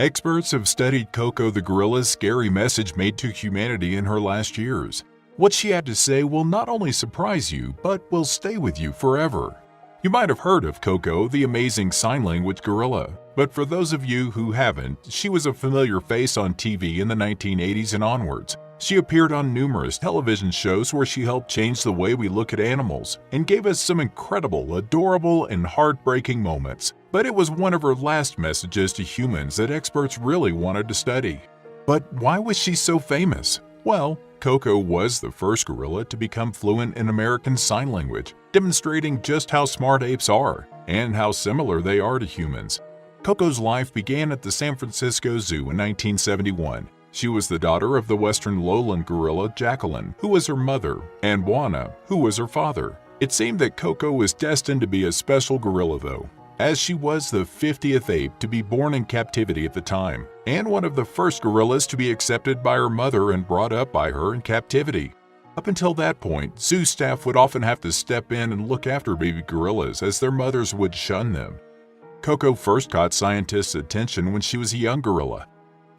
Experts have studied Koko the gorilla's scary message made to humanity in her last years. What she had to say will not only surprise you, but will stay with you forever. You might have heard of Koko, the amazing sign language gorilla, but for those of you who haven't, she was a familiar face on TV in the 1980s and onwards. She appeared on numerous television shows where she helped change the way we look at animals and gave us some incredible, adorable, and heartbreaking moments. But it was one of her last messages to humans that experts really wanted to study. But why was she so famous? Well, Koko was the first gorilla to become fluent in American Sign Language, demonstrating just how smart apes are and how similar they are to humans. Koko's life began at the San Francisco Zoo in 1971. She was the daughter of the western lowland gorilla Jacqueline, who was her mother, and Bwana, who was her father. It seemed that Koko was destined to be a special gorilla though, as she was the 50th ape to be born in captivity at the time, and one of the first gorillas to be accepted by her mother and brought up by her in captivity. Up until that point, zoo staff would often have to step in and look after baby gorillas as their mothers would shun them. Koko first caught scientists' attention when she was a young gorilla.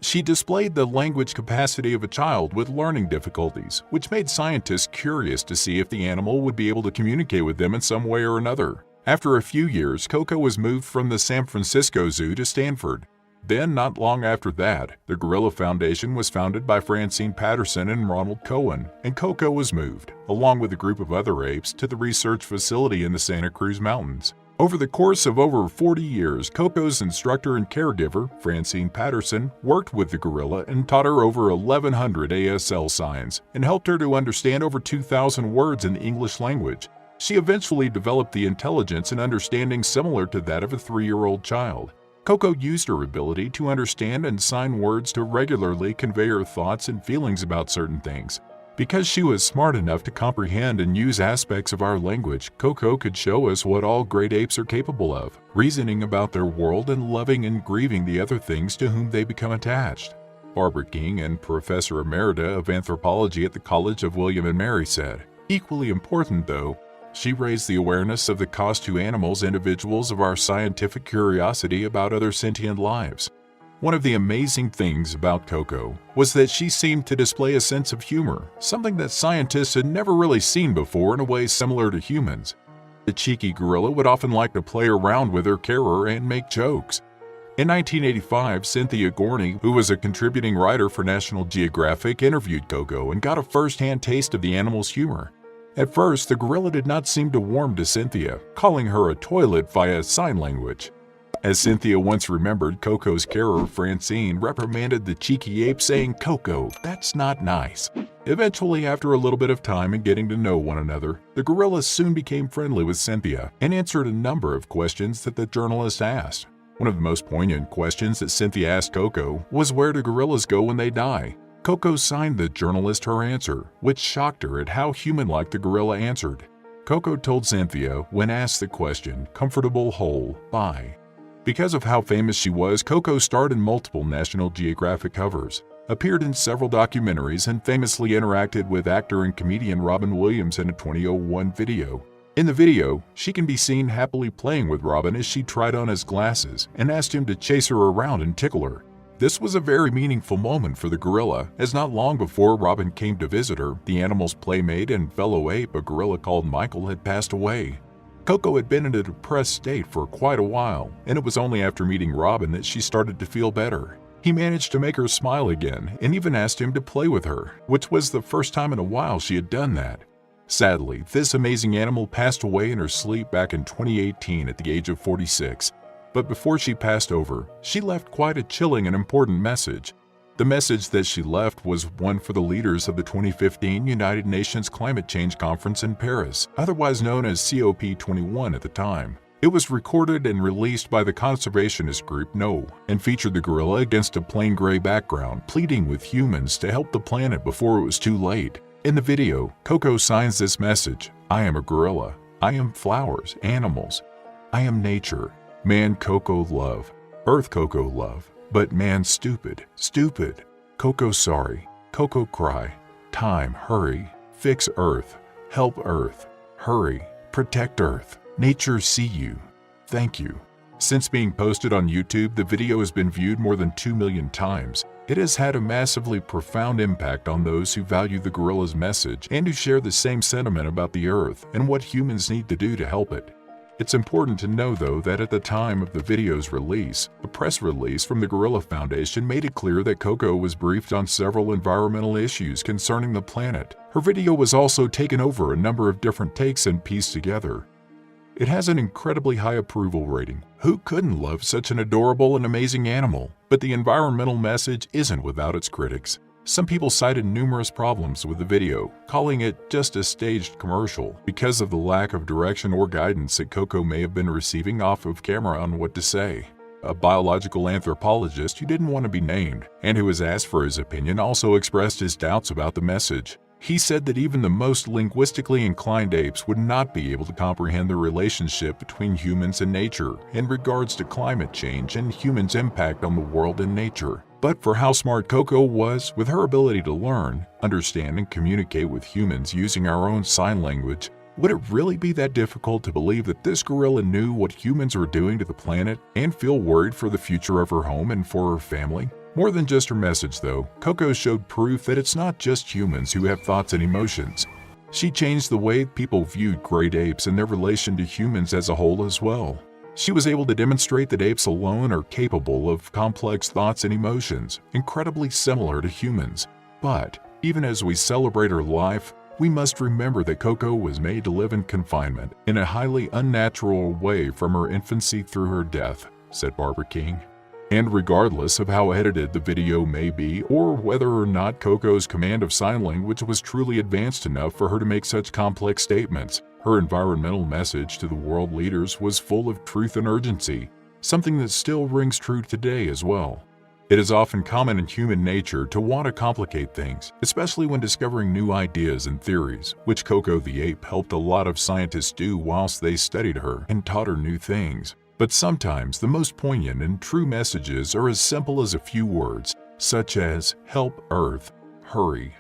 She displayed the language capacity of a child with learning difficulties, which made scientists curious to see if the animal would be able to communicate with them in some way or another. After a few years, Koko was moved from the San Francisco Zoo to Stanford. Then, not long after that, the Gorilla Foundation was founded by Francine Patterson and Ronald Cohen, and Koko was moved, along with a group of other apes, to the research facility in the Santa Cruz Mountains. Over the course of over 40 years, Koko's instructor and caregiver, Francine Patterson, worked with the gorilla and taught her over 1,100 ASL signs and helped her to understand over 2,000 words in the English language. She eventually developed the intelligence and understanding similar to that of a 3-year-old child. Koko used her ability to understand and sign words to regularly convey her thoughts and feelings about certain things. Because she was smart enough to comprehend and use aspects of our language, Koko could show us what all great apes are capable of, reasoning about their world and loving and grieving the other things to whom they become attached. Barbara King, and Professor Emerita of Anthropology at the College of William and Mary, said, "Equally important, though, she raised the awareness of the cost to animals individuals of our scientific curiosity about other sentient lives." One of the amazing things about Koko was that she seemed to display a sense of humor, something that scientists had never really seen before in a way similar to humans. The cheeky gorilla would often like to play around with her carer and make jokes. In 1985, Cynthia Gorney, who was a contributing writer for National Geographic, interviewed Koko and got a first-hand taste of the animal's humor. At first, the gorilla did not seem to warm to Cynthia, calling her a toilet via sign language. As Cynthia once remembered, Koko's carer, Francine, reprimanded the cheeky ape, saying, "Koko, that's not nice." Eventually, after a little bit of time and getting to know one another, the gorilla soon became friendly with Cynthia and answered a number of questions that the journalist asked. One of the most poignant questions that Cynthia asked Koko was, where do gorillas go when they die? Koko signed the journalist her answer, which shocked her at how human-like the gorilla answered. Koko told Cynthia, when asked the question, "Comfortable, whole, bye." Because of how famous she was, Koko starred in multiple National Geographic covers, appeared in several documentaries, and famously interacted with actor and comedian Robin Williams in a 2001 video. In the video, she can be seen happily playing with Robin as she tried on his glasses and asked him to chase her around and tickle her. This was a very meaningful moment for the gorilla, as not long before Robin came to visit her, the animal's playmate and fellow ape, a gorilla called Michael, had passed away. Koko had been in a depressed state for quite a while, and it was only after meeting Robin that she started to feel better. He managed to make her smile again and even asked him to play with her, which was the first time in a while she had done that. Sadly, this amazing animal passed away in her sleep back in 2018 at the age of 46. But before she passed over, she left quite a chilling and important message. The message that she left was one for the leaders of the 2015 United Nations Climate Change Conference in Paris, otherwise known as COP21 at the time. It was recorded and released by the conservationist group No, and featured the gorilla against a plain gray background, pleading with humans to help the planet before it was too late. In the video, Koko signs this message: "I am a gorilla. I am flowers, animals. I am nature. Man Koko love. Earth Koko love. But man stupid, stupid. Koko sorry. Koko cry. Time, hurry. Fix Earth. Help Earth. Hurry. Protect Earth. Nature see you. Thank you." Since being posted on YouTube, the video has been viewed more than 2 million times. It has had a massively profound impact on those who value the gorilla's message and who share the same sentiment about the Earth and what humans need to do to help it. It's important to know, though, that at the time of the video's release, a press release from the Gorilla Foundation made it clear that Koko was briefed on several environmental issues concerning the planet. Her video was also taken over a number of different takes and pieced together. It has an incredibly high approval rating. Who couldn't love such an adorable and amazing animal? But the environmental message isn't without its critics. Some people cited numerous problems with the video, calling it just a staged commercial because of the lack of direction or guidance that Koko may have been receiving off of camera on what to say. A biological anthropologist who didn't want to be named and who was asked for his opinion also expressed his doubts about the message. He said that even the most linguistically inclined apes would not be able to comprehend the relationship between humans and nature in regards to climate change and humans' impact on the world and nature. But for how smart Koko was with her ability to learn, understand, and communicate with humans using our own sign language, would it really be that difficult to believe that this gorilla knew what humans were doing to the planet and feel worried for the future of her home and for her family? More than just her message, though, Koko showed proof that it's not just humans who have thoughts and emotions. She changed the way people viewed great apes and their relation to humans as a whole as well. She was able to demonstrate that apes alone are capable of complex thoughts and emotions, incredibly similar to humans. But even as we celebrate her life, we must remember that Koko was made to live in confinement in a highly unnatural way from her infancy through her death, said Barbara King. And regardless of how edited the video may be or whether or not Koko's command of sign language was truly advanced enough for her to make such complex statements, her environmental message to the world leaders was full of truth and urgency, something that still rings true today as well. It is often common in human nature to want to complicate things, especially when discovering new ideas and theories, which Koko the ape helped a lot of scientists do whilst they studied her and taught her new things. But sometimes the most poignant and true messages are as simple as a few words, such as, "Help Earth, hurry."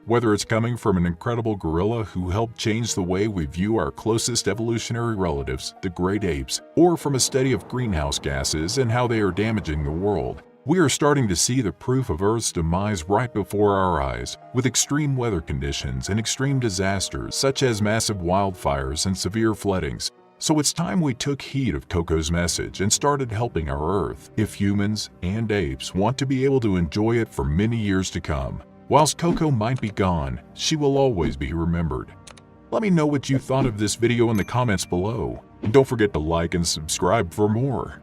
Whether it's coming from an incredible gorilla who helped change the way we view our closest evolutionary relatives, the great apes, or from a study of greenhouse gases and how they are damaging the world, we are starting to see the proof of Earth's demise right before our eyes, with extreme weather conditions and extreme disasters such as massive wildfires and severe floodings. So it's time we took heed of Koko's message and started helping our Earth if humans and apes want to be able to enjoy it for many years to come. Whilst Koko might be gone, she will always be remembered. Let me know what you thought of this video in the comments below, and don't forget to like and subscribe for more.